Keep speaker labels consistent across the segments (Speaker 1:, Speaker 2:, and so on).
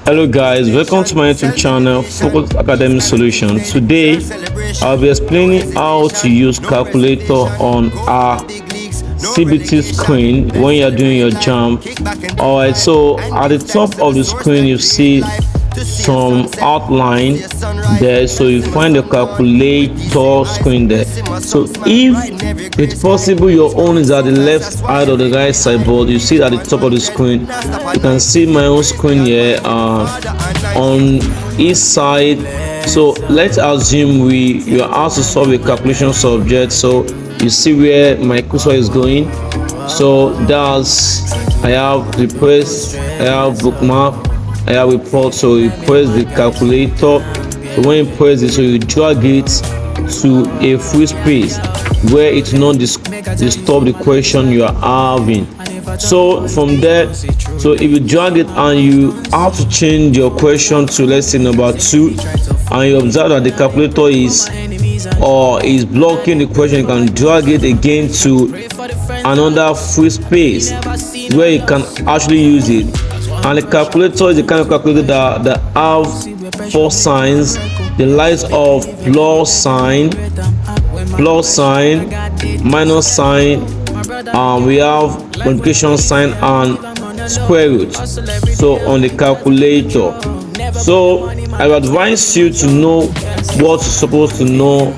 Speaker 1: Hello guys, welcome to my YouTube channel Focus Academic Solution. Today I'll be explaining how to use calculator on our CBT screen when you're doing your Jamb. Alright, so at the top of the screen you see some outline there, so you find the calculator screen there. So if it's possible your own is at the left side or the right side, but you see at the top of the screen, you can see my own screen here on each side. So let's assume you are asked to solve a calculation subject. So you see where my cursor is going. So that's, I have request, I have bookmark, I have report. So you press the calculator. So when you press it, so you drag it to a free space where it will not disturb the question you are having. So from there, so if you drag it and you have to change your question to, let's say, number 2, and you observe that the calculator is blocking the question, you can drag it again to another free space where you can actually use it. And the calculator is the kind of calculator that have 4 signs: the likes of plus sign, minus sign, we have multiplication sign and square root. So on the calculator, so I would advise you to know what you're supposed to know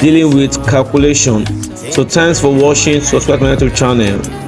Speaker 1: dealing with calculation. So thanks for watching. Subscribe to my YouTube channel.